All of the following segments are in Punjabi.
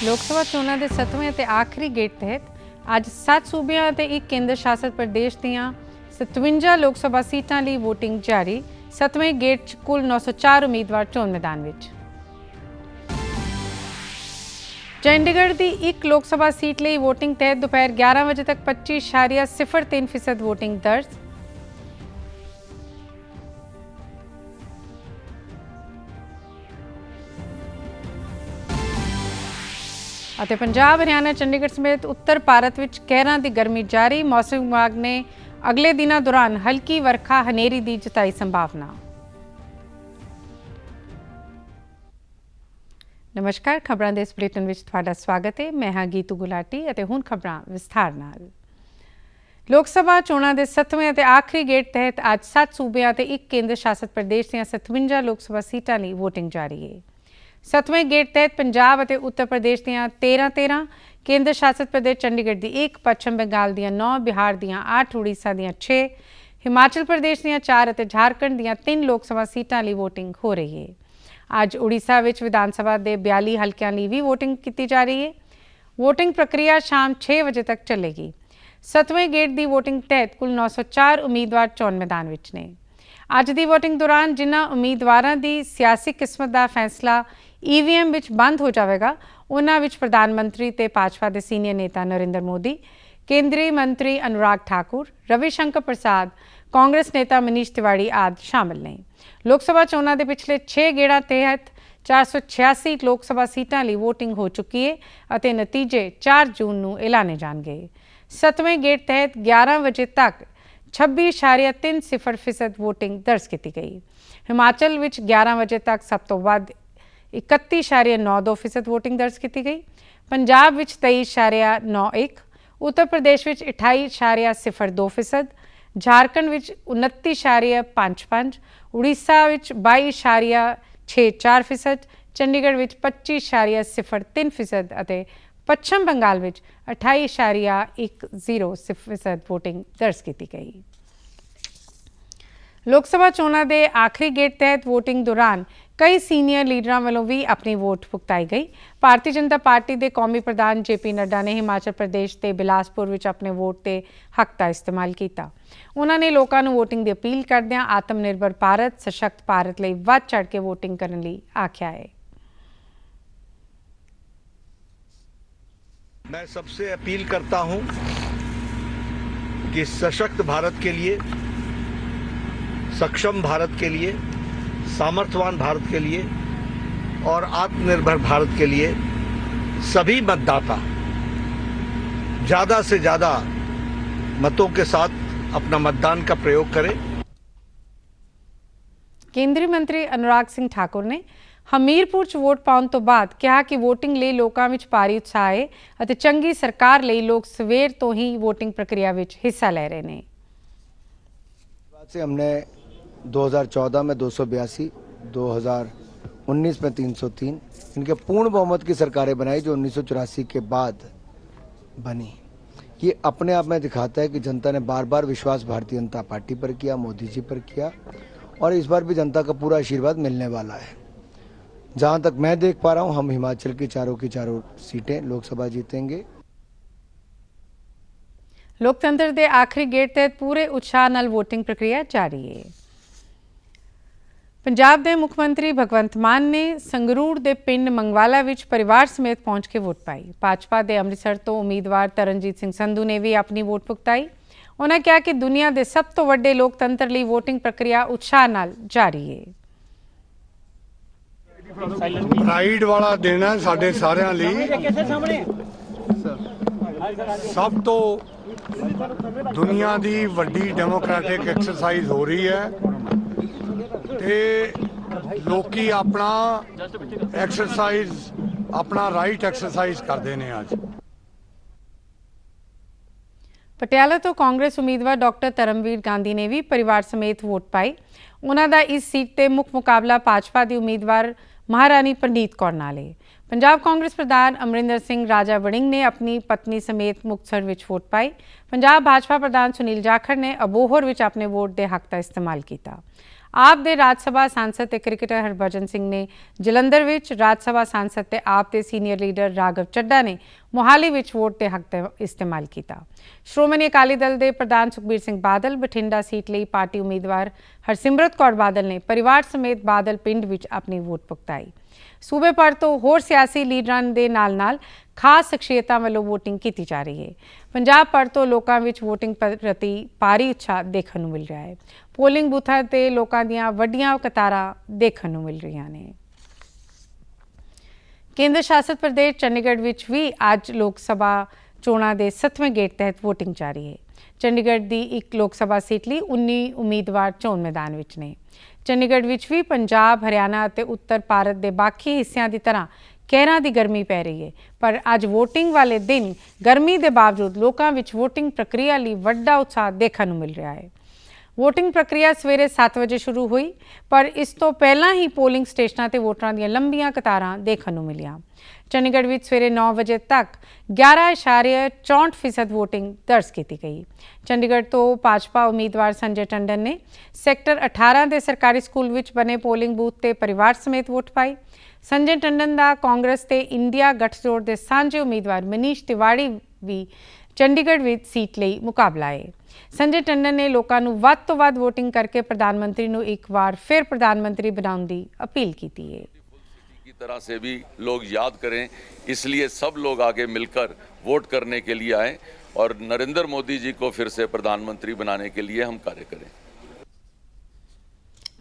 ਲੋਕ ਸਭਾ ਚੋਣਾਂ ਦੇ 7ਵੇਂ ਅਤੇ ਆਖਰੀ ਗੇੜ ਤਹਿਤ ਅੱਜ 7 ਸੂਬਿਆਂ ਅਤੇ 1 ਕੇਂਦਰ ਸ਼ਾਸਤ ਪ੍ਰਦੇਸ਼ ਦੀਆਂ 57 ਲੋਕ ਸਭਾ ਸੀਟਾਂ ਲਈ ਵੋਟਿੰਗ ਜਾਰੀ। 7ਵੇਂ ਗੇੜ 'ਚ ਕੁੱਲ 904 ਉਮੀਦਵਾਰ ਚੋਣ ਮੈਦਾਨ ਵਿੱਚ। ਚੰਡੀਗੜ੍ਹ ਦੀ 1 ਲੋਕ ਸਭਾ ਸੀਟ ਲਈ ਵੋਟਿੰਗ ਤਹਿਤ ਦੁਪਹਿਰ 11 ਵਜੇ ਤੱਕ 25.03% ਵੋਟਿੰਗ ਦਰਜ। ਅਤੇ ਪੰਜਾਬ, ਹਰਿਆਣਾ, ਚੰਡੀਗੜ੍ਹ ਸਮੇਤ ਉੱਤਰ ਭਾਰਤ ਵਿੱਚ ਕਹਿਰਾਂ ਦੀ ਗਰਮੀ ਜਾਰੀ। ਮੌਸਮ ਵਿਭਾਗ ਨੇ ਅਗਲੇ ਦਿਨਾਂ ਦੌਰਾਨ ਹਲਕੀ ਵਰਖਾ ਹਨੇਰੀ ਦੀ ਜਤਾਈ ਸੰਭਾਵਨਾ। ਨਮਸਕਾਰ, ਖਬਰਾਂ ਦੇ ਇਸ ਬੁਲੇਟਿਨ ਵਿੱਚ ਤੁਹਾਡਾ ਸਵਾਗਤ ਹੈ। ਮੈਂ ਹਾਂ ਗੀਤੂ ਗੁਲਾਟੀ ਅਤੇ ਹੁਣ ਖਬਰਾਂ ਵਿਸਥਾਰ ਨਾਲ। ਲੋਕ ਸਭਾ ਚੋਣਾਂ ਦੇ 7ਵੇਂ ਅਤੇ ਆਖਰੀ ਗੇੜ ਤਹਿਤ ਅੱਜ 7 ਸੂਬਿਆਂ ਅਤੇ 1 ਕੇਂਦਰ ਸ਼ਾਸਤ ਪ੍ਰਦੇਸ਼ ਦੀਆਂ 57 ਲੋਕ ਸਭਾ ਸੀਟਾਂ ਲਈ ਵੋਟਿੰਗ ਜਾਰੀ ਹੈ। 7ਵੇਂ ਗੇੜ ਤਹਿਤ ਪੰਜਾਬ ਅਤੇ ਉੱਤਰ ਪ੍ਰਦੇਸ਼ ਦੀਆਂ 13, ਕੇਂਦਰ ਸ਼ਾਸਤ ਪ੍ਰਦੇਸ਼ ਚੰਡੀਗੜ੍ਹ ਦੀ 1, ਪੱਛਮ ਬੰਗਾਲ ਦੀਆਂ 9, ਬਿਹਾਰ ਦੀਆਂ 8, ਉੜੀਸਾ ਦੀਆਂ 6, ਹਿਮਾਚਲ ਪ੍ਰਦੇਸ਼ ਦੀਆਂ 4 ਅਤੇ ਝਾਰਖੰਡ ਦੀਆਂ 3 ਲੋਕ ਸਭਾ ਸੀਟਾਂ ਲਈ ਵੋਟਿੰਗ ਹੋ ਰਹੀ ਹੈ। ਅੱਜ ਉੜੀਸਾ ਵਿੱਚ ਵਿਧਾਨ ਸਭਾ ਦੇ 42 ਹਲਕਿਆਂ ਲਈ ਵੀ ਵੋਟਿੰਗ ਕੀਤੀ ਜਾ ਰਹੀ ਹੈ। ਵੋਟਿੰਗ ਪ੍ਰਕਿਰਿਆ ਸ਼ਾਮ 6 ਵਜੇ ਤੱਕ ਚੱਲੇਗੀ। 7ਵੇਂ ਗੇੜ ਦੀ ਵੋਟਿੰਗ ਤਹਿਤ ਕੁੱਲ 904 ਉਮੀਦਵਾਰ ਚੋਣ ਮੈਦਾਨ ਵਿੱਚ ਨੇ। ਅੱਜ ਦੀ ਵੋਟਿੰਗ ਦੌਰਾਨ ਜਿਨ੍ਹਾਂ ਉਮੀਦਵਾਰਾਂ ਦੀ ਸਿਆਸੀ ਕਿਸਮਤ ਦਾ ਫੈਸਲਾ EVM ਵਿੱਚ ਬੰਦ ਹੋ ਜਾਵੇਗਾ, ਉਹਨਾਂ ਵਿੱਚ ਪ੍ਰਧਾਨ ਮੰਤਰੀ ਤੇ ਭਾਜਪਾ ਦੇ ਸੀਨੀਅਰ ਨੇਤਾ ਨਰਿੰਦਰ ਮੋਦੀ, ਕੇਂਦਰੀ ਮੰਤਰੀ ਅਨੁਰਾਗ ਠਾਕੁਰ, ਰਵੀ ਸ਼ੰਕਰ ਪ੍ਰਸਾਦ, ਕਾਂਗਰਸ ਨੇਤਾ ਮਨੀਸ਼ ਤਿਵਾੜੀ ਆਦਿ ਸ਼ਾਮਲ ਨੇ। ਲੋਕ ਸਭਾ ਚੋਣਾਂ ਦੇ ਪਿਛਲੇ 6 ਗੇੜਾਂ ਤਹਿਤ 486 ਲੋਕ ਸਭਾ ਸੀਟਾਂ ਲਈ ਵੋਟਿੰਗ ਹੋ ਚੁੱਕੀ ਹੈ ਅਤੇ ਨਤੀਜੇ 4 ਜੂਨ ਨੂੰ ਐਲਾਨੇ ਜਾਣਗੇ। 7ਵੇਂ ਗੇੜ ਤਹਿਤ 11 ਵਜੇ ਤੱਕ 26.30% ਵੋਟਿੰਗ ਦਰਜ ਕੀਤੀ ਗਈ। ਹਿਮਾਚਲ ਵਿੱਚ 11 ਵਜੇ ਤੱਕ ਸਭ ਤੋਂ ਵੱਧ 31.92% ਵੋਟਿੰਗ ਦਰਜ ਕੀਤੀ ਗਈ। ਪੰਜਾਬ ਵਿੱਚ 23.91%, ਉੱਤਰ ਪ੍ਰਦੇਸ਼ ਵਿੱਚ 28.02%, ਝਾਰਖੰਡ ਵਿੱਚ 29.55%, ਉੜੀਸਾ ਵਿੱਚ 22.64%, ਚੰਡੀਗੜ੍ਹ ਵਿੱਚ 25.03% ਅਤੇ ਪੱਛਮ ਬੰਗਾਲ ਵਿੱਚ 28.10% ਵੋਟਿੰਗ ਦਰਜ ਕੀਤੀ ਗਈ। ਲੋਕ ਸਭਾ ਚੋਣਾਂ ਦੇ ਆਖਰੀ ਗੇੜ ਤਹਿਤ ਵੋਟਿੰਗ ਦੌਰਾਨ ਕਈ ਸੀਨੀਅਰ ਲੀਡਰਾਂ ਵੱਲੋਂ ਵੀ ਆਪਣੀ ਵੋਟ ਭੁਗਤਾਈ ਗਈ। ਭਾਰਤੀ ਜਨਤਾ ਪਾਰਟੀ ਦੇ ਕੌਮੀ ਪ੍ਰਧਾਨ JP ਨੱਡਾ ਨੇ ਹਿਮਾਚਲ ਪ੍ਰਦੇਸ਼ ਤੇ ਬਿਲਾਸਪੁਰ ਵਿੱਚ ਆਪਣੇ ਵੋਟ ਦੇ ਹੱਕ ਦਾ ਇਸਤੇਮਾਲ ਕੀਤਾ। ਉਹਨਾਂ ਨੇ ਲੋਕਾਂ ਨੂੰ ਵੋਟਿੰਗ ਦੀ ਅਪੀਲ ਕਰਦਿਆਂ ਆਤਮ ਨਿਰਭਰ ਭਾਰਤ, ਸਸ਼ਕਤ ਭਾਰਤ ਲਈ ਵੱਧ ਚੜ੍ਹ ਕੇ ਵੋਟਿੰਗ ਕਰਨ ਲਈ ਆਖਿਆ ਹੈ। मैं सबसे अपील करता हूं कि सशक्त भारत के लिए, सक्षम भारत के लिए, सामर्थ्यवान भारत के लिए और आत्मनिर्भर भारत के लिए सभी मतदाता ज़्यादा से ज़्यादा मतों के साथ अपना मतदान का प्रयोग करें। ਕੇਂਦਰੀ ਮੰਤਰੀ ਅਨੁਰਾਗ ਸਿੰਘ ਠਾਕੁਰ ਨੇ ਹਮੀਰਪੁਰ 'ਚ ਵੋਟ ਪਾਉਣ ਤੋਂ ਬਾਅਦ ਕਿਹਾ ਕਿ ਵੋਟਿੰਗ ਲਈ ਲੋਕਾਂ ਵਿੱਚ ਭਾਰੀ ਉਤਸ਼ਾਹ ਹੈ ਅਤੇ ਚੰਗੀ ਸਰਕਾਰ ਲਈ ਲੋਕ ਸਵੇਰ ਤੋਂ ਹੀ ਵੋਟਿੰਗ ਪ੍ਰਕਿਰਿਆ ਵਿੱਚ ਹਿੱਸਾ ਲੈ ਰਹੇ ਨੇ। हमने 2014 में 282, 2019 में 303, इनके पूर्ण बहुमत की सरकारें बनाई जो 1984 के बाद बनी। ये अपने आप में दिखाता है कि जनता ने बार बार विश्वास भारतीय जनता पार्टी पर किया, मोदी जी पर किया और इस बार भी जनता का पूरा आशीर्वाद मिलने वाला है। जहाँ तक मैं देख पा रहा हूँ, हम हिमाचल की चारों सीटें लोकसभा जीतेंगे। ਲੋਕਤੰਤਰ ਦੇ ਆਖਰੀ ਗੇੜ ਤਹਿਤ ਪੂਰੇ ਉਤਸ਼ਾਹ ਨਾਲ ਵੋਟਿੰਗ ਪ੍ਰਕਿਰਿਆ ਜਾਰੀ ਹੈ। ਪੰਜਾਬ ਦੇ ਮੁੱਖ ਮੰਤਰੀ ਭਗਵੰਤ ਮਾਨ ਨੇ ਸੰਗਰੂਰ ਦੇ ਪਿੰਡ ਮੰਗਵਾਲਾ ਵਿੱਚ ਪਰਿਵਾਰ ਸਮੇਤ ਪਹੁੰਚ ਕੇ ਵੋਟ ਪਾਈ। ਭਾਜਪਾ ਦੇ ਅੰਮ੍ਰਿਤਸਰ ਤੋਂ ਉਮੀਦਵਾਰ ਤਰਨਜੀਤ ਸਿੰਘ ਸੰਧੂ ਨੇ ਵੀ ਆਪਣੀ ਵੋਟ ਭੁਗਤਾਈ। ਉਹਨਾਂ ਕਿਹਾ ਕਿ ਦੁਨੀਆ ਦੇ ਸਭ ਤੋਂ ਵੱਡੇ ਲੋਕਤੰਤਰ ਲਈ ਵੋਟਿੰਗ ਪ੍ਰਕਿਰਿਆ ਉਤਸ਼ਾਹ ਨਾਲ ਜਾਰੀ ਹੈ। ਪ੍ਰਾਈਡ ਵਾਲਾ ਦਿਨ ਹੈ ਸਾਡੇ ਸਾਰਿਆਂ ਲਈ। ਸਭ ਤੋਂ ਦੁਨੀਆ ਦੀ ਵੱਡੀ ਡੈਮੋਕ੍ਰੈਟਿਕ ਐਕਸਰਸਾਈਜ਼ ਹੋ ਰਹੀ ਹੈ ਤੇ ਲੋਕੀ ਆਪਣਾ ਰਾਈਟ ਐਕਸਰਸਾਈਜ਼ ਕਰਦੇ ਨੇ। ਅੱਜ ਪਟਿਆਲਾ ਤੋਂ ਕਾਂਗਰਸ ਉਮੀਦਵਾਰ ਡਾਕਟਰ ਧਰਮਵੀਰ ਗਾਂਧੀ ਨੇ ਵੀ ਪਰਿਵਾਰ ਸਮੇਤ ਵੋਟ ਪਾਈ। ਉਹਨਾਂ ਦਾ ਇਸ ਸੀਟ ਤੇ ਮੁੱਖ ਮੁਕਾਬਲਾ ਭਾਜਪਾ ਦੀ ਉਮੀਦਵਾਰ ਮਹਾਰਾਣੀ ਪ੍ਰਨੀਤ ਕੌਰ ਨਾਲ ਹੈ। ਪੰਜਾਬ ਕਾਂਗਰਸ ਪ੍ਰਧਾਨ ਅਮਰਿੰਦਰ ਸਿੰਘ ਰਾਜਾ ਵੜਿੰਗ ਨੇ ਆਪਣੀ ਪਤਨੀ ਸਮੇਤ ਮੁਕਤਸਰ ਵਿੱਚ ਵੋਟ ਪਾਈ। ਪੰਜਾਬ ਭਾਜਪਾ ਪ੍ਰਧਾਨ ਸੁਨੀਲ ਜਾਖੜ ਨੇ ਅਬੋਹਰ ਵਿੱਚ ਆਪਣੇ ਵੋਟ ਦੇ ਹੱਕ ਦਾ ਇਸਤੇਮਾਲ ਕੀਤਾ। ਆਪ ਦੇ ਰਾਜ ਸਭਾ ਸਾਂਸਦ ਤੇ ਕ੍ਰਿਕਟਰ ਹਰਭਜਨ ਸਿੰਘ ਨੇ ਜਲੰਧਰ ਵਿੱਚ, ਰਾਜ ਸਭਾ ਸਾਂਸਦ ਤੇ ਆਪ ਦੇ ਸੀਨੀਅਰ ਲੀਡਰ ਰਾਘਵ ਚੱਡਾ ਨੇ ਮੋਹਾਲੀ ਵਿੱਚ ਵੋਟ ਦੇ ਹੱਕ ਦਾ ਇਸਤੇਮਾਲ ਕੀਤਾ। ਸ਼੍ਰੋਮਣੀ ਅਕਾਲੀ ਦਲ ਦੇ ਪ੍ਰਧਾਨ ਸੁਖਬੀਰ ਸਿੰਘ ਬਾਦਲ ਬਠਿੰਡਾ ਸੀਟ ਲਈ ਪਾਰਟੀ ਉਮੀਦਵਾਰ ਹਰਸਿਮਰਤ ਕੌਰ ਬਾਦਲ ਨੇ ਪਰਿਵਾਰ ਸਮੇਤ ਬਾਦਲ ਪਿੰਡ ਵਿੱਚ ਆਪਣੀ ਵੋਟ ਪੁਗਤਾਈ। ਸੂਬੇ ਭਰ ਤੋਂ ਹੋਰ ਸਿਆਸੀ ਲੀਡਰਾਂ ਦੇ ਨਾਲ ਖਾਸ ਸ਼ਖਸੀਅਤਾਂ ਵੱਲੋਂ ਵੋਟਿੰਗ ਕੀਤੀ ਜਾ ਰਹੀ ਹੈ। ਪੰਜਾਬ ਭਰ ਤੋਂ ਲੋਕਾਂ ਵਿੱਚ ਵੋਟਿੰਗ ਪ੍ਰਤੀ ਭਾਰੀ ਉਤਸ਼ਾਹ ਦੇਖਣ ਨੂੰ ਮਿਲ ਰਿਹਾ ਹੈ। ਪੋਲਿੰਗ ਬੂਥਾਂ ਤੇ ਲੋਕਾਂ ਦੀਆਂ ਵੱਡੀਆਂ ਕਤਾਰਾਂ ਦੇਖਣ ਨੂੰ ਮਿਲ ਰਹੀਆਂ ਨੇ। ਕੇਂਦਰ ਸ਼ਾਸਿਤ ਪ੍ਰਦੇਸ਼ ਚੰਡੀਗੜ੍ਹ ਵਿੱਚ ਵੀ ਅੱਜ ਲੋਕ ਸਭਾ ਚੋਣਾਂ ਦੇ 7ਵੇਂ ਗੇੜ ਤਹਿਤ ਵੋਟਿੰਗ ਜਾਰੀ ਹੈ। ਚੰਡੀਗੜ੍ਹ ਦੀ ਇੱਕ ਲੋਕ ਸਭਾ ਸੀਟ ਲਈ 19 ਉਮੀਦਵਾਰ ਚੋਣ ਮੈਦਾਨ ਵਿੱਚ ਨੇ। ਚੰਡੀਗੜ੍ਹ ਵਿੱਚ ਵੀ ਪੰਜਾਬ, ਹਰਿਆਣਾ ਅਤੇ ਉੱਤਰ ਭਾਰਤ ਦੇ ਬਾਕੀ ਹਿੱਸਿਆਂ ਦੀ ਤਰ੍ਹਾਂ ਕਹਿਰਾਂ ਦੀ ਗਰਮੀ ਪੈ ਰਹੀ ਹੈ, ਪਰ ਅੱਜ ਵੋਟਿੰਗ ਵਾਲੇ ਦਿਨ ਗਰਮੀ ਦੇ ਬਾਵਜੂਦ ਲੋਕਾਂ ਵਿੱਚ ਵੋਟਿੰਗ ਪ੍ਰਕਿਰਿਆ ਲਈ ਵੱਡਾ ਉਤਸ਼ਾਹ ਦੇਖਣ ਨੂੰ ਮਿਲ ਰਿਹਾ ਹੈ। ਵੋਟਿੰਗ ਪ੍ਰਕਿਰਿਆ ਸਵੇਰੇ 7 ਵਜੇ ਸ਼ੁਰੂ ਹੋਈ, ਪਰ ਇਸ ਤੋਂ ਪਹਿਲਾਂ ਹੀ ਪੋਲਿੰਗ ਸਟੇਸ਼ਨਾਂ ਤੇ ਵੋਟਰਾਂ ਦੀਆਂ ਲੰਬੀਆਂ ਕਤਾਰਾਂ ਦੇਖਣ ਨੂੰ ਮਿਲੀਆਂ। ਚੰਡੀਗੜ੍ਹ ਵਿੱਚ ਸਵੇਰੇ 9 ਵਜੇ ਤੱਕ 11.64% ਵੋਟਿੰਗ ਦਰਜ ਕੀਤੀ ਗਈ। ਚੰਡੀਗੜ੍ਹ ਤੋਂ ਭਾਜਪਾ ਉਮੀਦਵਾਰ ਸੰਜੇ ਟੰਡਨ ਨੇ ਸੈਕਟਰ 18 ਦੇ ਸਰਕਾਰੀ ਸਕੂਲ ਵਿੱਚ ਬਣੇ ਪੋਲਿੰਗ ਬੂਥ ਤੇ ਪਰਿਵਾਰ ਸਮੇਤ ਵੋਟ ਪਾਈ। ਸੰਜੇ ਟੰਡਨ ਦਾ ਕਾਂਗਰਸ ਤੇ ਇੰਡੀਆ ਗਠਜੋੜ ਦੇ ਸਾਂਝੇ ਉਮੀਦਵਾਰ ਮਨੀਸ਼ ਤਿਵਾੜੀ ਵੀ ਚੰਡੀਗੜ੍ਹ ਵਿੱਚ ਸੀਟ ਲਈ ਮੁਕਾਬਲਾ ਹੈ। ਸੰਜੇ ਟੰਡਨ ਨੇ ਲੋਕਾਂ ਨੂੰ ਵੱਧ ਤੋਂ ਵੱਧ ਵੋਟਿੰਗ ਕਰਕੇ ਪ੍ਰਧਾਨ ਮੰਤਰੀ ਨੂੰ ਇੱਕ ਵਾਰ ਫਿਰ ਪ੍ਰਧਾਨ ਮੰਤਰੀ ਬਣਾਉਣ ਦੀ ਅਪੀਲ ਕੀਤੀ ਹੈ। की तरह से भी लोग याद करें, इसलिए सब लोग आगे मिलकर वोट करने के लिए आए और नरेंद्र मोदी जी को फिर से प्रधानमंत्री बनाने के लिए हम कार्य करें।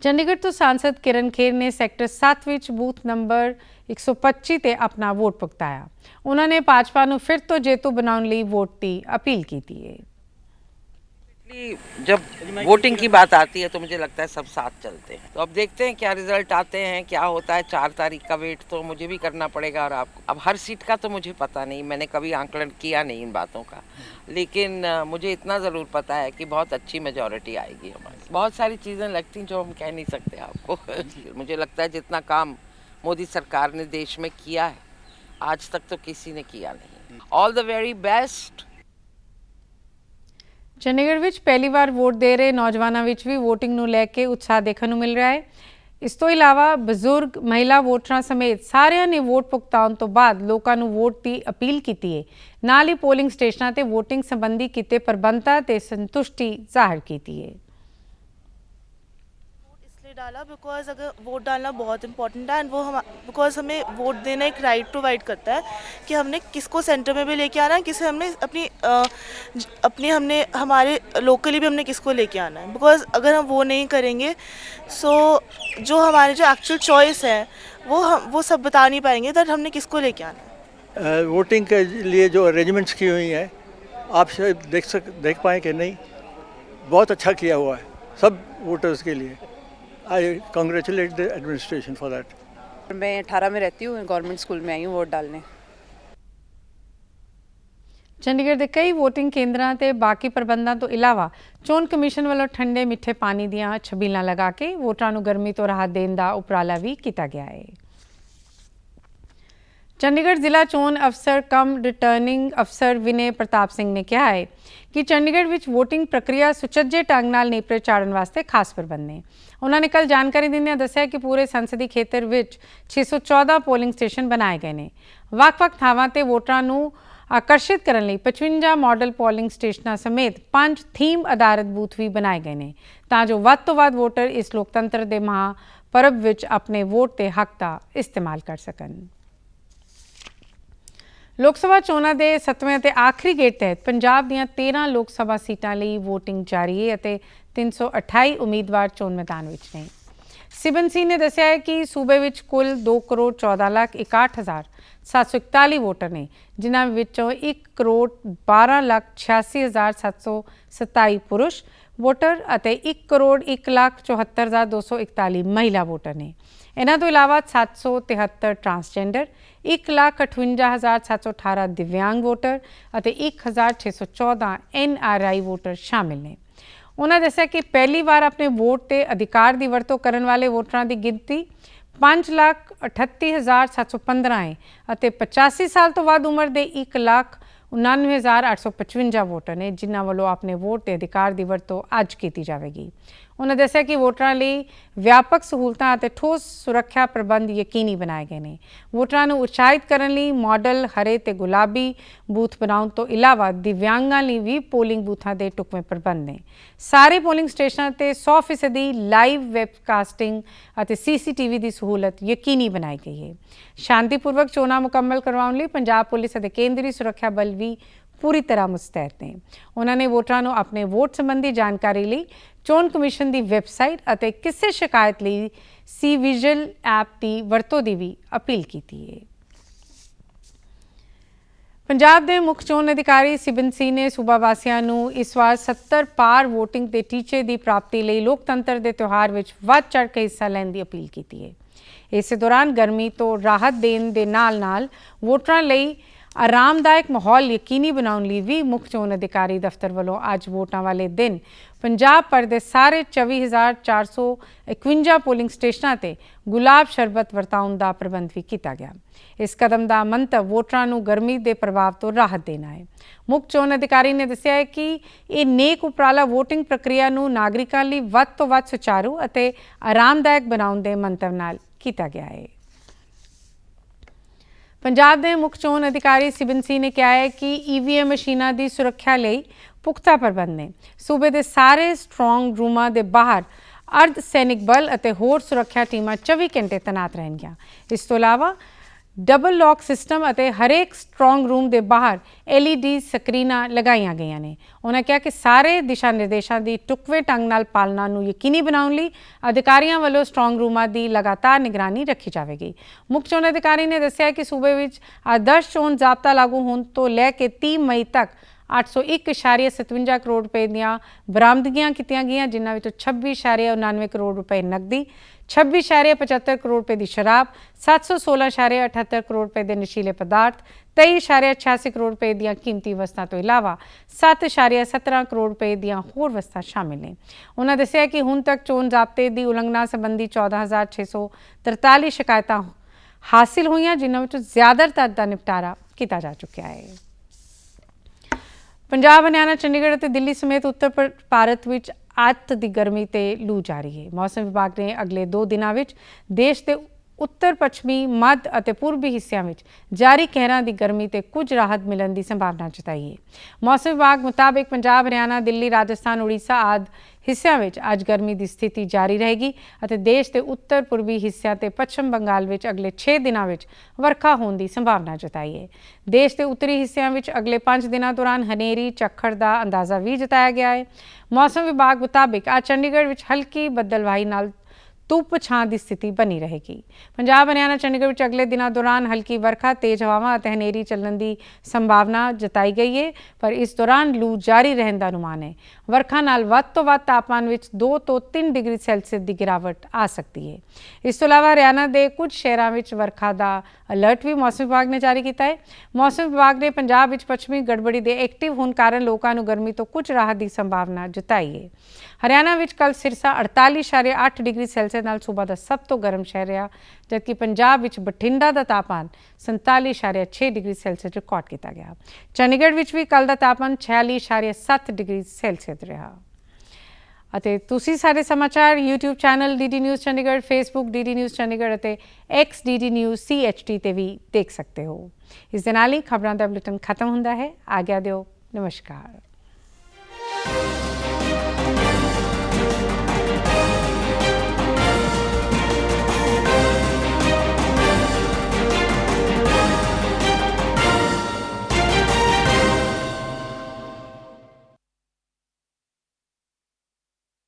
ਚੰਡੀਗੜ੍ਹ ਤੋਂ ਸਾਂਸਦ ਕਿਰਨ ਖੇਰ ਨੇ ਸੈਕਟਰ 7 ਵਿੱਚ ਬੂਥ ਨੰਬਰ 125 ਤੇ ਆਪਣਾ ਵੋਟ ਪੁਗਤਾਇਆ। ਉਹਨਾਂ ਨੇ ਭਾਜਪਾ ਨੂੰ ਫਿਰ ਤੋਂ ਜੇਤੂ ਬਣਾਉਣ ਲਈ ਵੋਟ ਦੀ ਅਪੀਲ ਕੀਤੀ ਹੈ। जब वोटिंग की बात आती है तो मुझे लगता है सब साथ चलते हैं। तो अब देखते हैं क्या रिजल्ट आते हैं, क्या होता है। 4 तारीख का वेट तो मुझे भी करना पड़ेगा और आपको। अब हर सीट का तो मुझे पता नहीं, मैंने कभी आंकलन किया नहीं इन बातों का, लेकिन मुझे इतना ज़रूर पता है कि बहुत अच्छी मेजॉरिटी आएगी हमारी। बहुत सारी चीज़ें लगती हैं जो हम कह नहीं सकते आपको। मुझे लगता है जितना काम मोदी सरकार ने देश में किया है आज तक तो किसी ने किया नहीं। All the very best. Chandigarh ਵਿੱਚ ਪਹਿਲੀ ਵਾਰ ਵੋਟ ਦੇ ਰਹੇ ਨੌਜਵਾਨਾਂ ਵਿੱਚ ਵੀ ਵੋਟਿੰਗ ਨੂੰ ਲੈ ਕੇ ਉਤਸ਼ਾਹ ਦੇਖਣ ਨੂੰ ਮਿਲ ਰਿਹਾ ਹੈ। ਇਸ ਤੋਂ ਇਲਾਵਾ ਬਜ਼ੁਰਗ, ਮਹਿਲਾ ਵੋਟਰਾਂ ਸਮੇਤ ਸਾਰਿਆਂ ਨੇ ਵੋਟ ਭੁਗਤਾਉਣ ਤੋਂ ਬਾਅਦ ਲੋਕਾਂ ਨੂੰ ਵੋਟ ਦੀ ਅਪੀਲ ਕੀਤੀ ਹੈ। ਨਾਲ ਹੀ ਪੋਲਿੰਗ ਸਟੇਸ਼ਨਾਂ ਤੇ ਵੋਟਿੰਗ ਸੰਬੰਧੀ ਕੀਤੇ ਪ੍ਰਬੰਧਾਂ ਤੇ ਸੰਤੁਸ਼ਟੀ ਜ਼ਾਹਿਰ ਕੀਤੀ ਹੈ। डाला बिकॉज अगर वोट डालना बहुत इंपॉर्टेंट है एंड वो हम बिकॉज हमें वोट देना एक राइट प्रोवाइड करता है कि हमने किसको सेंटर में भी लेके आना है, किसे हमने अपनी हमने हमारे लोकली भी हमने किसको लेके आना है। बिकॉज अगर हम वो नहीं करेंगे सो जो हमारे जो एक्चुअल चॉइस है वो सब बता नहीं पाएंगे दैट हमने किसको लेके आना है। वोटिंग के लिए जो अरेंजमेंट्स की हुई हैं आप शायद देख पाएँ कि नहीं, बहुत अच्छा किया हुआ है सब वोटर्स के लिए। I congratulate the administration for that. मैं 18 में रहती हूँ, गवर्नमेंट स्कूल में आई हूँ वोट डालने। ਚੰਡੀਗੜ੍ਹ ਦੇ ਕਈ ਵੋਟਿੰਗ ਕੇਂਦਰਾਂ ਤੇ ਬਾਕੀ ਪ੍ਰਬੰਧਾਂ ਤੋਂ ਇਲਾਵਾ ਚੋਣ ਕਮਿਸ਼ਨ ਵੱਲੋਂ ਠੰਡੇ ਮਿੱਠੇ ਪਾਣੀ ਦੀਆਂ ਛਬੀਲਾਂ ਲਗਾ ਕੇ ਵੋਟਰਾਂ ਨੂੰ ਗਰਮੀ ਤੋਂ ਰਾਹਤ ਦੇਣ ਦਾ ਉਪਰਾਲਾ ਵੀ ਕੀਤਾ ਗਿਆ ਹੈ। ਚੰਡੀਗੜ੍ਹ ਜ਼ਿਲ੍ਹਾ ਚੋਣ ਅਫਸਰ ਕਮ ਰਿਟਰਨਿੰਗ ਅਫਸਰ ਵਿਨੇ ਪ੍ਰਤਾਪ ਸਿੰਘ ਨੇ ਕਿਹਾ ਹੈ ਕਿ ਚੰਡੀਗੜ੍ਹ ਵਿੱਚ ਵੋਟਿੰਗ ਪ੍ਰਕਿਰਿਆ ਸੁਚੱਜੇ ਢੰਗ ਨਾਲ ਨੇਪਰੇ ਚਾੜਨ ਵਾਸਤੇ ਖਾਸ ਪ੍ਰਬੰਧ ਨੇ। ਉਹਨਾਂ ਨੇ ਕੱਲ੍ਹ ਜਾਣਕਾਰੀ ਦਿੰਦਿਆਂ ਦੱਸਿਆ ਕਿ ਪੂਰੇ ਸੰਸਦੀ ਖੇਤਰ ਵਿੱਚ 614 ਪੋਲਿੰਗ ਸਟੇਸ਼ਨ ਬਣਾਏ ਗਏ ਨੇ। ਵੱਖ-ਵੱਖ ਥਾਵਾਂ ਤੇ ਵੋਟਰਾਂ ਨੂੰ ਆਕਰਸ਼ਿਤ ਕਰਨ ਲਈ 55 ਮਾਡਲ ਪੋਲਿੰਗ ਸਟੇਸ਼ਨਾਂ ਸਮੇਤ 5 ਥੀਮ ਆਧਾਰਿਤ ਬੂਥ ਵੀ ਬਣਾਏ ਗਏ ਨੇ ਤਾਂ ਜੋ ਵੱਧ ਤੋਂ ਵੱਧ ਵੋਟਰ ਇਸ ਲੋਕਤੰਤਰ ਦੇ ਮਹਾਂਪਰਵ ਵਿੱਚ ਆਪਣੇ ਵੋਟ ਦੇ ਹੱਕ ਦਾ ਇਸਤੇਮਾਲ ਕਰ ਸਕਣ। ਲੋਕ ਸਭਾ ਚੋਣਾਂ ਦੇ 7ਵੇਂ ਅਤੇ ਆਖਰੀ ਗੇੜ ਤਹਿਤ ਪੰਜਾਬ ਦੀਆਂ 13 ਲੋਕ ਸਭਾ ਸੀਟਾਂ ਲਈ ਵੋਟਿੰਗ ਜਾਰੀ ਹੈ ਅਤੇ 328 ਉਮੀਦਵਾਰ ਚੋਣ ਮੈਦਾਨ ਵਿੱਚ ਨੇ। ਸਿਬਨ ਸਿੰਘ ਨੇ ਦੱਸਿਆ ਹੈ ਕਿ ਸੂਬੇ ਵਿੱਚ ਕੁੱਲ 2,14,61,741 ਵੋਟਰ ਨੇ, ਜਿਨ੍ਹਾਂ ਵਿੱਚੋਂ 1,12,86,727 ਪੁਰਸ਼ ਵੋਟਰ ਅਤੇ 1,01,74,241 ਮਹਿਲਾ ਵੋਟਰ ਨੇ। ਇਹਨਾਂ ਤੋਂ ਇਲਾਵਾ 773 ਟਰਾਂਸਜੈਂਡਰ, 1,58,718 ਦਿਵਿਆਂਗ ਵੋਟਰ ਅਤੇ 1,614 NRI ਵੋਟਰ ਸ਼ਾਮਿਲ ਨੇ। ਉਹਨਾਂ ਦੱਸਿਆ ਕਿ ਪਹਿਲੀ ਵਾਰ ਆਪਣੇ ਵੋਟ ਤੇ ਅਧਿਕਾਰ ਦੀ ਵਰਤੋਂ ਕਰਨ ਵਾਲੇ ਵੋਟਰਾਂ ਦੀ ਗਿਣਤੀ 5,38,715 ਹੈ ਅਤੇ 85 ਸਾਲ ਤੋਂ ਵੱਧ ਉਮਰ ਦੇ 1,99,855 ਵੋਟਰ ਨੇ, ਜਿਨ੍ਹਾਂ ਵੱਲੋਂ ਆਪਣੇ ਵੋਟ ਦੇ ਅਧਿਕਾਰ ਦੀ ਵਰਤੋਂ ਅੱਜ ਕੀਤੀ ਜਾਵੇਗੀ। ਉਹਨਾਂ ਦੱਸਿਆ ਕਿ ਵੋਟਰਾਂ ਲਈ ਵਿਆਪਕ ਸਹੂਲਤਾਂ ਅਤੇ ਠੋਸ ਸੁਰੱਖਿਆ ਪ੍ਰਬੰਧ ਯਕੀਨੀ ਬਣਾਏ ਗਏ ਨੇ। ਵੋਟਰਾਂ ਨੂੰ ਉਤਸ਼ਾਹਿਤ ਕਰਨ ਲਈ ਮਾਡਲ ਹਰੇ ਤੇ ਗੁਲਾਬੀ ਬੂਥ ਬਣਾਉਣ ਤੋਂ ਇਲਾਵਾ ਦਿਵਿਆਂਗਾਂ ਲਈ ਵੀ ਪੋਲਿੰਗ ਬੂਥਾਂ ਦੇ ਢੁਕਵੇਂ ਪ੍ਰਬੰਧ ਨੇ। ਸਾਰੇ ਪੋਲਿੰਗ ਸਟੇਸ਼ਨਾਂ ਤੇ 100% ਲਾਈਵ ਵੈਬਕਾਸਟਿੰਗ ਅਤੇ CCTV ਦੀ ਸਹੂਲਤ ਯਕੀਨੀ ਬਣਾਈ ਗਈ ਹੈ। ਸ਼ਾਂਤੀਪੂਰਵਕ ਚੋਣਾਂ ਮੁਕੰਮਲ ਕਰਵਾਉਣ ਲਈ ਪੰਜਾਬ ਪੁਲਿਸ ਅਤੇ ਕੇਂਦਰੀ ਸੁਰੱਖਿਆ ਬਲ ਵੀ ਪੂਰੀ ਤਰ੍ਹਾਂ ਮੁਸਤੈਦ ਨੇ। ਉਹਨਾਂ ਨੇ ਵੋਟਰਾਂ ਨੂੰ ਆਪਣੇ ਵੋਟ ਸੰਬੰਧੀ ਜਾਣਕਾਰੀ ਲਈ ਚੋਣ ਕਮਿਸ਼ਨ ਦੀ ਵੈਬਸਾਈਟ ਅਤੇ ਕਿਸੇ ਸ਼ਿਕਾਇਤ ਲਈ C-Vigil ਐਪ ਦੀ ਵਰਤੋਂ ਦੀ ਵੀ ਅਪੀਲ ਕੀਤੀ ਹੈ। ਪੰਜਾਬ ਦੇ ਮੁੱਖ ਚੋਣ ਅਧਿਕਾਰੀ ਸਿਬਨ ਸਿੰਘ ਨੇ ਸੂਬਾ ਵਾਸੀਆਂ ਨੂੰ ਇਸ ਵਾਰ 70 ਪਾਰ ਵੋਟਿੰਗ ਦੇ ਟੀਚੇ ਦੀ ਪ੍ਰਾਪਤੀ ਲਈ ਲੋਕਤੰਤਰ ਦੇ ਤਿਉਹਾਰ ਵਿੱਚ ਵੱਧ ਚੜ੍ਹ ਕੇ ਹਿੱਸਾ ਲੈਣ ਦੀ ਅਪੀਲ ਕੀਤੀ ਹੈ। ਇਸੇ ਦੌਰਾਨ ਗਰਮੀ ਤੋਂ ਰਾਹਤ ਦੇਣ ਦੇ ਨਾਲ ਵੋਟਰਾਂ ਲਈ ਆਰਾਮਦਾਇਕ ਮਾਹੌਲ ਯਕੀਨੀ ਬਣਾਉਣ ਲਈ ਵੀ ਮੁੱਖ ਚੋਣ ਅਧਿਕਾਰੀ ਦਫ਼ਤਰ ਵੱਲੋਂ ਅੱਜ ਵੋਟਾਂ ਵਾਲੇ ਦਿਨ ਪੰਜਾਬ ਭਰ ਦੇ ਸਾਰੇ 24,451 ਪੋਲਿੰਗ ਸਟੇਸ਼ਨਾਂ ਤੇ ਗੁਲਾਬ ਸ਼ਰਬਤ ਵਰਤਾਉਣ ਦਾ ਪ੍ਰਬੰਧ ਵੀ ਕੀਤਾ ਗਿਆ। ਇਸ ਕਦਮ ਦਾ ਮੰਤਵ ਵੋਟਰਾਂ ਨੂੰ ਗਰਮੀ ਦੇ ਪ੍ਰਭਾਵ ਤੋਂ ਰਾਹਤ ਦੇਣਾ ਹੈ। ਮੁੱਖ ਚੋਣ ਅਧਿਕਾਰੀ ਨੇ ਦੱਸਿਆ ਹੈ ਕਿ ਇਹ ਨੇਕ ਉਪਰਾਲਾ ਵੋਟਿੰਗ ਪ੍ਰਕਿਰਿਆ ਨੂੰ ਨਾਗਰਿਕਾਂ ਲਈ ਵੱਧ ਤੋਂ ਵੱਧ ਸੁਚਾਰੂ ਅਤੇ ਆਰਾਮਦਾਇਕ ਬਣਾਉਣ ਦੇ ਮੰਤਵ ਨਾਲ ਕੀਤਾ ਗਿਆ ਹੈ। ਪੰਜਾਬ ਦੇ ਮੁੱਖ ਚੋਣ ਅਧਿਕਾਰੀ ਸਿਬਨ ਸਿੰਘ ਨੇ ਕਿਹਾ ਹੈ ਕਿ EVM ਮਸ਼ੀਨਾਂ ਦੀ ਸੁਰੱਖਿਆ ਲਈ ਪੁਖਤਾ ਪ੍ਰਬੰਧ ਨੇ। ਸੂਬੇ ਦੇ ਸਾਰੇ ਸਟਰੋਂਗ ਰੂਮਾਂ ਦੇ ਬਾਹਰ ਅਰਧ ਸੈਨਿਕ ਬਲ ਅਤੇ ਹੋਰ ਸੁਰੱਖਿਆ ਟੀਮਾਂ 24 ਘੰਟੇ ਤੈਨਾਤ ਰਹਿਣਗੀਆਂ। ਇਸ ਤੋਂ ਇਲਾਵਾ ਡਬਲ ਲੌਕ ਸਿਸਟਮ ਅਤੇ ਹਰੇਕ ਸਟਰੋਂਗ ਰੂਮ ਦੇ ਬਾਹਰ LED ਸਕਰੀਨਾਂ ਲਗਾਈਆਂ ਗਈਆਂ ਨੇ। ਉਹਨਾਂ ਕਿਹਾ ਕਿ ਸਾਰੇ ਦਿਸ਼ਾ ਨਿਰਦੇਸ਼ਾਂ ਦੀ ਢੁਕਵੇਂ ਢੰਗ ਨਾਲ ਪਾਲਣਾ ਨੂੰ ਯਕੀਨੀ ਬਣਾਉਣ ਲਈ ਅਧਿਕਾਰੀਆਂ ਵੱਲੋਂ ਸਟਰੋਂਗ ਰੂਮਾਂ ਦੀ ਲਗਾਤਾਰ ਨਿਗਰਾਨੀ ਰੱਖੀ ਜਾਵੇਗੀ। ਮੁੱਖ ਚੋਣ ਅਧਿਕਾਰੀ ਨੇ ਦੱਸਿਆ ਕਿ ਸੂਬੇ ਵਿੱਚ ਆਦਰਸ਼ ਚੋਣ ਜ਼ਾਬਤਾ ਲਾਗੂ ਹੋਣ ਤੋਂ ਲੈ ਕੇ 30 ਮਈ ਤੱਕ 801.57 ਕਰੋੜ ਰੁਪਏ ਦੀਆਂ ਬਰਾਮਦਗੀਆਂ ਕੀਤੀਆਂ ਗਈਆਂ, ਜਿਨ੍ਹਾਂ ਵਿੱਚੋਂ 26.99 ਕਰੋੜ ਰੁਪਏ ਨਕਦੀ, 26.75 ਕਰੋੜ ਰੁਪਏ ਦੀ ਸ਼ਰਾਬ, 716.78 ਕਰੋੜ ਰੁਪਏ ਦੇ ਨਸ਼ੀਲੇ ਪਦਾਰਥ, 23.86 ਕਰੋੜ ਰੁਪਏ ਦੀਆਂ ਕੀਮਤੀ ਵਸਤਾਂ ਤੋਂ ਇਲਾਵਾ 7.17 ਕਰੋੜ ਰੁਪਏ ਦੀਆਂ ਹੋਰ ਵਸਤਾਂ ਸ਼ਾਮਿਲ ਨੇ। ਉਹਨਾਂ ਦੱਸਿਆ ਕਿ ਹੁਣ ਤੱਕ ਚੋਣ ਜ਼ਾਬਤੇ ਦੀ ਉਲੰਘਣਾ ਸੰਬੰਧੀ 14,643 ਸ਼ਿਕਾਇਤਾਂ ਹਾਸਿਲ ਹੋਈਆਂ, ਜਿਨ੍ਹਾਂ ਵਿੱਚੋਂ ਜ਼ਿਆਦਾਤਰ ਦਾ ਨਿਪਟਾਰਾ ਕੀਤਾ ਜਾ ਚੁੱਕਿਆ ਹੈ। ਪੰਜਾਬ, ਹਰਿਆਣਾ, ਚੰਡੀਗੜ੍ਹ ਅਤੇ ਦਿੱਲੀ ਸਮੇਤ ਉੱਤਰ ਭਾਰਤ ਵਿੱਚ ਅੱਤ ਦੀ ਗਰਮੀ ਤੇ ਲੂ ਜਾਰੀ ਹੈ। ਮੌਸਮ ਵਿਭਾਗ ਨੇ ਅਗਲੇ 2 ਦਿਨਾਂ ਵਿੱਚ ਦੇਸ਼ ਦੇ ਉੱਤਰ ਪੱਛਮੀ, ਮੱਧ ਅਤੇ ਪੂਰਬੀ ਹਿੱਸਿਆਂ ਵਿੱਚ ਜਾਰੀ ਕਹਿਰਾਂ ਦੀ ਗਰਮੀ ਤੇ ਕੁਝ ਰਾਹਤ ਮਿਲਣ ਦੀ ਸੰਭਾਵਨਾ ਜਤਾਈ ਹੈ। ਮੌਸਮ ਵਿਭਾਗ ਮੁਤਾਬਿਕ ਪੰਜਾਬ, ਹਰਿਆਣਾ, ਦਿੱਲੀ, ਰਾਜਸਥਾਨ, ਉੜੀਸਾ ਆਦਿ ਹਿੱਸਿਆਂ ਵਿੱਚ ਅੱਜ ਗਰਮੀ ਦੀ ਸਥਿਤੀ ਜਾਰੀ ਰਹੇਗੀ ਅਤੇ ਦੇਸ਼ ਦੇ ਉੱਤਰ ਪੂਰਬੀ ਹਿੱਸਿਆਂ ਤੇ ਪੱਛਮ ਬੰਗਾਲ ਵਿੱਚ ਅਗਲੇ 6 ਦਿਨਾਂ ਵਿੱਚ ਵਰਖਾ ਹੋਣ ਦੀ ਸੰਭਾਵਨਾ ਜਤਾਈ ਹੈ। ਦੇਸ਼ ਦੇ ਉੱਤਰੀ ਹਿੱਸਿਆਂ ਵਿੱਚ ਅਗਲੇ 5 ਦਿਨਾਂ ਦੌਰਾਨ ਹਨੇਰੀ ਝੱਖੜ ਦਾ ਅੰਦਾਜ਼ਾ ਵੀ ਜਤਾਇਆ ਗਿਆ ਹੈ। ਮੌਸਮ ਵਿਭਾਗ ਮੁਤਾਬਿਕ ਅੱਜ ਚੰਡੀਗੜ੍ਹ ਵਿੱਚ ਹਲਕੀ ਬੱਦਲਵਾਈ ਨਾਲ ਧੁੱਪ ਛਾਂ ਦੀ ਸਥਿਤੀ ਬਣੀ ਰਹੇਗੀ। ਪੰਜਾਬ, ਹਰਿਆਣਾ, ਚੰਡੀਗੜ੍ਹ ਵਿੱਚ ਅਗਲੇ ਦਿਨਾਂ ਦੌਰਾਨ ਹਲਕੀ ਵਰਖਾ, ਤੇਜ਼ ਹਵਾਵਾਂ ਅਤੇ ਹਨੇਰੀ ਚੱਲਣ ਦੀ ਸੰਭਾਵਨਾ ਜਤਾਈ ਗਈ ਹੈ, ਪਰ ਇਸ ਦੌਰਾਨ ਲੂ ਜਾਰੀ ਰਹਿਣ ਦਾ ਅਨੁਮਾਨ ਹੈ। ਵਰਖਾ ਨਾਲ ਵੱਧ ਤੋਂ ਵੱਧ ਤਾਪਮਾਨ ਵਿੱਚ 2 ਤੋਂ 3 ਡਿਗਰੀ ਸੈਲਸੀਅਸ ਦੀ ਗਿਰਾਵਟ ਆ ਸਕਦੀ ਹੈ। ਇਸ ਤੋਂ ਇਲਾਵਾ ਹਰਿਆਣਾ ਦੇ ਕੁਝ ਸ਼ਹਿਰਾਂ ਵਿੱਚ ਵਰਖਾ ਦਾ ਅਲਰਟ ਵੀ ਮੌਸਮ ਵਿਭਾਗ ਨੇ ਜਾਰੀ ਕੀਤਾ ਹੈ। ਮੌਸਮ ਵਿਭਾਗ ਨੇ ਪੰਜਾਬ ਵਿੱਚ ਪੱਛਮੀ ਗੜਬੜੀ ਦੇ ਐਕਟਿਵ ਹੋਣ ਕਾਰਨ ਲੋਕਾਂ ਨੂੰ ਗਰਮੀ ਤੋਂ ਕੁਝ ਰਾਹਤ ਦੀ ਸੰਭਾਵਨਾ ਜਤਾਈ ਹੈ। ਹਰਿਆਣਾ ਵਿੱਚ ਕੱਲ੍ਹ ਸਿਰਸਾ 48.8 ਡਿਗਰੀ ਸੈਲਸੀਅਸ ਨਾਲ ਸੂਬਾ ਦਾ ਸਭ ਤੋਂ ਗਰਮ ਸ਼ਹਿਰ ਰਿਹਾ, ਜਦਕਿ ਪੰਜਾਬ ਵਿੱਚ ਬਠਿੰਡਾ ਦਾ ਤਾਪਮਾਨ 47.6 ਡਿਗਰੀ ਸੈਲਸੀਅਸ ਰਿਕਾਰਡ ਕੀਤਾ ਗਿਆ। ਚੰਡੀਗੜ੍ਹ ਵਿੱਚ ਵੀ ਕੱਲ੍ਹ ਦਾ ਤਾਪਮਾਨ 46.7 ਡਿਗਰੀ ਸੈਲਸੀਅਸ ਰਿਹਾ। ਅਤੇ ਤੁਸੀਂ ਸਾਡੇ ਸਮਾਚਾਰ YouTube channel DD news Chandigarh, Facebook DD news Chandigarh ਅਤੇ X DD ਨਿਊਜ਼ CHT ਤੇ ਵੀ ਦੇਖ ਸਕਦੇ ਹੋ। ਇਸ ਦੇ ਨਾਲ ਹੀ ਖਬਰਾਂ ਦਾ ਬੁਲੇਟਿਨ ਖਤਮ ਹੁੰਦਾ ਹੈ। ਆਗਿਆ ਦਿਓ। ਨਮਸਕਾਰ।